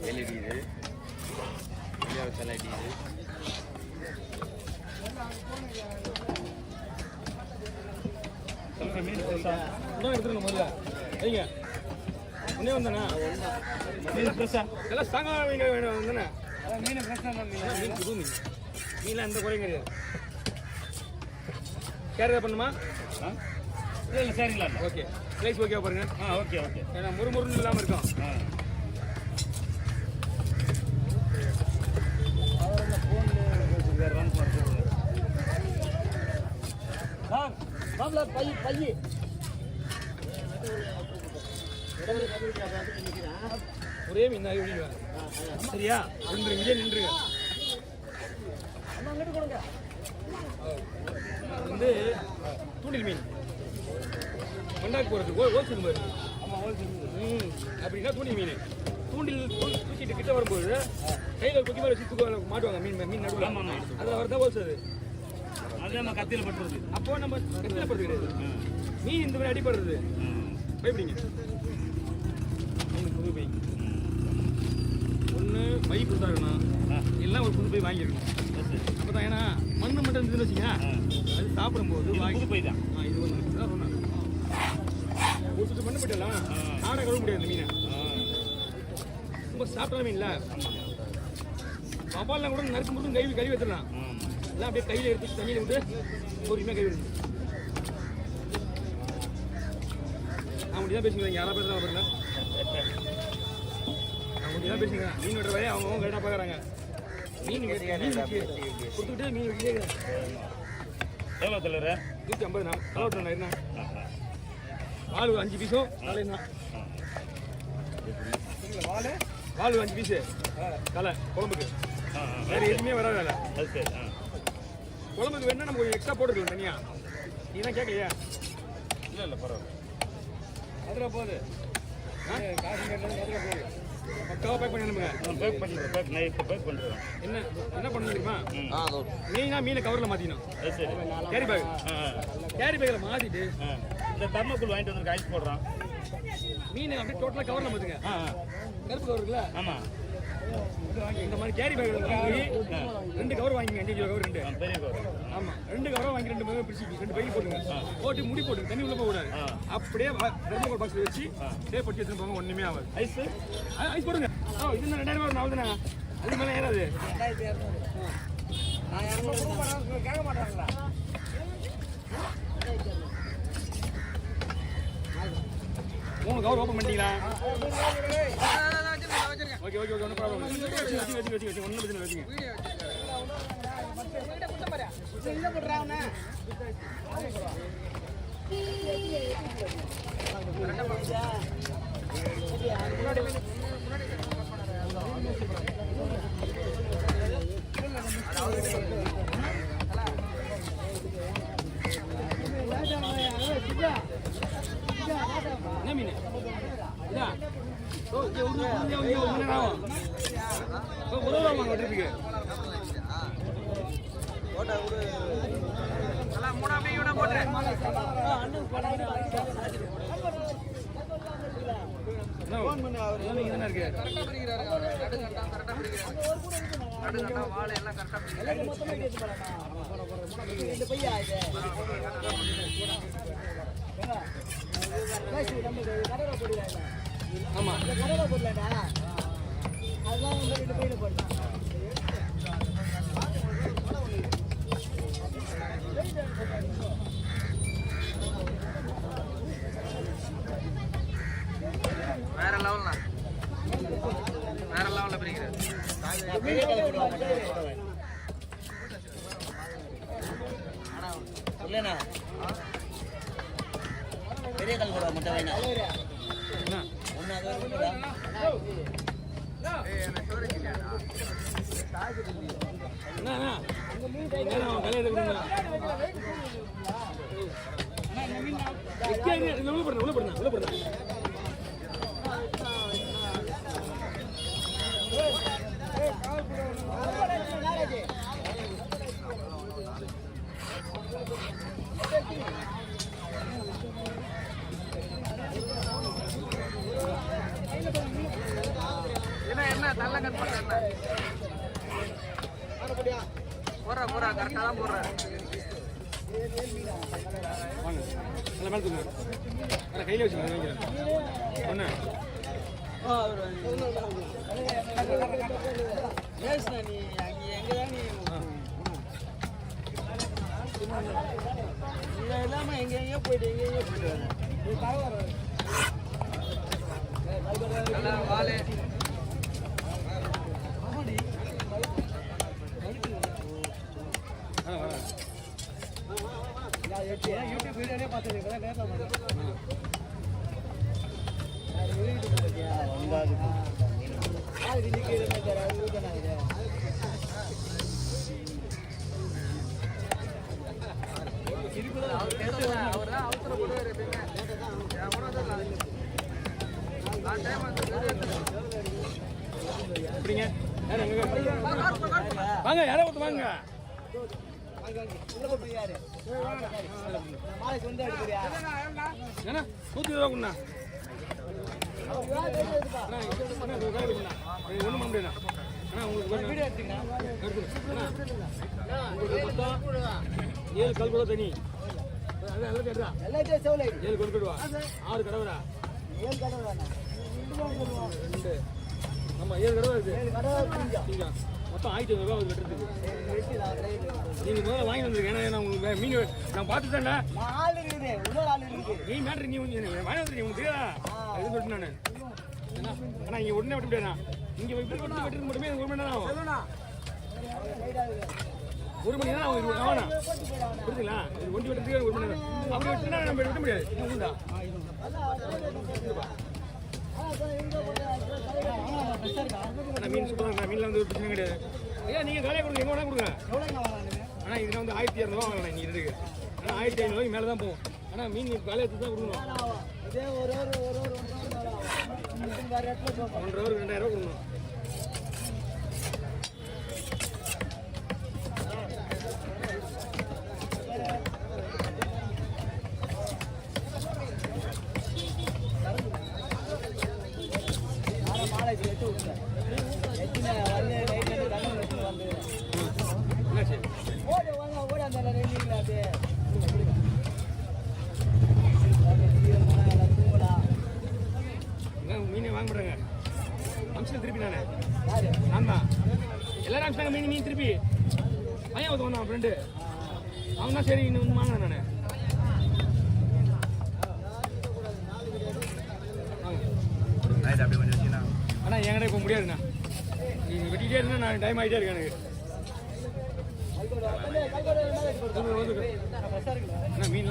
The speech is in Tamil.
எல்இடி இது எல்இடி இது எடுத்துருங்க முதல்ல வைங்க ஒன்னே வந்தானே மீன் ஃப்ரெஷ்ஷா எல்லாம் ஸ்ட்ராங்காக மீன் வேணும் வந்தானே மீன் ஃப்ரெஷ்ஷாக மீன் புது மீன் மீன்லாம் எந்த குறையும் கிடையாது கேரளா பண்ணுமா இல்லை சரிங்களா ஓகே ப்ரைஸ் ஓகே பாருங்க ஓகே ஓகே ஏன்னா முறுமுறுன்னு இல்லாமல் இருக்கும் பைய ஒரே மீன் சரியா நின்றுங்க நின்றுங்க வந்து தூண்டில் மீன் மண்டாக்கு போகிறது ஹோல்சேல் மாதிரி அப்படின்னா தூண்டில் மீன் தூண்டில் தூக்கிட்டு கிட்ட வரும்போது கையில் குத்தி மாதிரி வச்சு மாட்டுவாங்க மீன் மீன் நடுவில் அதில் வரதான் ஹோல்சேல் அது நம்ம கத்தியில் பட்டுறது அப்போ நம்ம கத்தியில் படுறது கிடையாது மீன் இந்த மாதிரி அடிப்படுறது பயப்படிங்க புது பை ஒன்று பை கொடுத்தாருண்ணா எல்லாம் ஒரு புது பை வாங்கியிருக்கணும் அப்போ தான் ஏன்னா மண் மட்டும் இருந்துன்னு வச்சிங்கன்னா அது சாப்பிடும்போது வாங்கி பை தான் இது ஒன்று தான் சொன்னேன் ஒரு சுற்று மண்ணு போயிட்டலாம் ஆடை கழுவ முடியாது மீனை ரொம்ப சாப்பிட்டா மீன்ல பப்பாலாம் கூட நறுக்கு மட்டும் கழுவி வச்சிடலாம் எல்லாம் அப்படியே கையில் எடுத்து தண்ணியில் விட்டு பொறுமையாக கை விடுங்க அவங்க தான் பேசுகிறேன் யாராவது பேசுகிறாங்க பாருங்க அவங்க தான் பேசுகிறேன் மீன் வெட்டுற வரையும் அவங்க கரெக்டாக பார்க்குறாங்க மீன் கொடுத்துட்டு மீன் வெட்டியே எவ்வளோ தலைவர் 150 கலவட்டா என்ன வால் 5 பீஸும் தலைண்ணா வால் 5 பீஸு தலை குழம்புக்கு வேறு எதுவுமே வராது வேலை அது சரி குழம்புக்கு வேணா நம்ம கொஞ்சம் எக்ஸ்ட்ரா போட்டுக்கலாம் தனியா நீ தான் கேட்கலையா இல்லை இல்லை பரவாயில்ல மதுரை போகுது காசு மதுரை போகுது பக்காவாக பேக் பண்ணி அனுப்புங்க பேக் பண்ணுறேன் நான் இப்போ பேக் பண்ணுறேன் என்ன பண்ண தெரியுமா மெயினாக மீனை கவரில் மாற்றிக்கணும் சரி கேரி பேக்கில் மாற்றிட்டு இந்த தர்மக்குள் வாங்கிட்டு வந்து காய்ச்சி போடுறான் மீன் அப்படியே டோட்டலாக கவரில் மாற்றுங்க கருப்பு கவர் இருக்குல்ல ஆமாம் இந்த மாதிரி கேரி பேக் வாங்கி 2 கவர் வாங்கிங்க 5 கிலோ கவர் 2 பெரிய கவர் ஆமாம் 2 கவராக வாங்கி 2 பேரும் பிடிச்சி 2 பைக்கு போட்டுங்க போட்டு முடி போட்டுங்க தண்ணி உள்ள போகக்கூடாது அப்படியே தெர்மோகோல் பாக்ஸில் வச்சு அப்படியே பட்டி எடுத்துன்னு போங்க ஒன்றுமே ஆகாது ஐஸ் போடுங்க இது 2000 ரூபா ஆகுதுண்ணா அதுக்கு மேலே ஏறாது கேட்க மாட்டாங்களா மூணு கவர் ஓப்பன் பண்ணிட்டீங்களா ஓகே ஓகே ஓகே ஒன்றும் ப்ராப்ளம் வச்சு ஒன்றும் பிரச்சனை வச்சுங்க என்ன மீன் உதவுவாங்க ட்ரிப்புக்கு ஆமா கடலை போடலடா அதெல்லாம் வந்து 2 பையில போடலாம் வேற லெவல்ல பிரிக்கிறார் இல்லனா பெரிய கல் கூட மட்டும் வேணா ஒண்ணு அது இருக்குடா ஏய் என்ன ஸ்டோரேஜ் இல்லடா என்ன அங்க மீன் கையில கலையில விடுங்க அண்ணா இந்த மீன் உள்ள போடுங்க ஏய் கால் போடுங்க நல்லா கட் பண்ணுறேன் போடுறா கரெக்டாக தான் போடுறேன் வாங்க நல்லா மேலே தூங்க ஆனால் கையில் வச்சுக்கோங்க வைக்கிறேன் ஒன்று ஏசுண்ணா நீ அங்கே எங்கே தான் நீ இங்கே இல்லாமல் எங்கெங்கேயோ போயிட்டு எங்கெங்கேயோ போயிட்டு நல்லா வாழை யூடியூப் வீடியோலே பார்த்துருக்கேன் எப்படிங்க வாங்க யாரோ ஒருத்தர் வாங்க ஏன்னா 120 ரூபா கொடுண்ணா ஒன்றும் பண்ண முடியாதுண்ணா அண்ணா உங்களுக்கு மொத்தம் 7 கல் கூட தனி 7 கொடுத்துடுவா 6 கடவுரா 2 ஆமாம் 7 கடவை இருக்கு மொத்தம் 1500 ரூபா வெட்டுறதுக்கு நீங்கள் முதல்ல வாங்கி வந்துருக்கேன் ஏன்னா உங்களுக்கு மீன் நான் பார்த்துட்டேன்டா நீ மேட்ரு நீ வாங்கி வந்துருக்கீங்க உங்களுக்கு தெரியாதா எதுவும் சொல்லிட்டு நான் ஆனால் இங்கே உடனே வெட்ட முடியாதா இங்கே வெட்டுறது மட்டுமே 1 மணி நேரம் ஆகும் 1 மணி நேரம் ஆகும் ஆமாண்ணா புரியுதுங்களா இது ஒண்டி வெட்டுறதுக்கு 1 மணி நேரம் அப்படி வெட்டினா நம்ம வெட்ட முடியாது உண்டா மீன் சூப்பராக மீன்லாம் வந்து ஒரு பிரச்சனை கிடையாது ஐயா நீங்கள் காலையாக கொடுங்க எங்கே வேணா கொடுங்க ஆனால் இதில் வந்து 1200 ரூபா வாங்கலாம் நீங்கள் இதுக்கு ஆனால் 1500 மேலே தான் போகும் ஆனால் மீன் காலையை எடுத்து தான் கொடுக்கணும் 1 ஹவருக்கு 2000 ரூபா கொடுக்கணும் மீனே வாங்க போறாங்க அம்சம் திருப்பி நான் தான் எல்லாரும் அம்சாங்க மீன் திருப்பி பையன் ஒருத்தவன் தான் ஃப்ரெண்டு அவன் தான் சரி இன்னும் வாங்க நான் அண்ணா என்கிட்ட இப்போ முடியாதுண்ணா நீ வெட்டிகிட்டே இருந்தா நான் டைம் ஆகிட்டே இருக்கேன் எனக்கு மீன்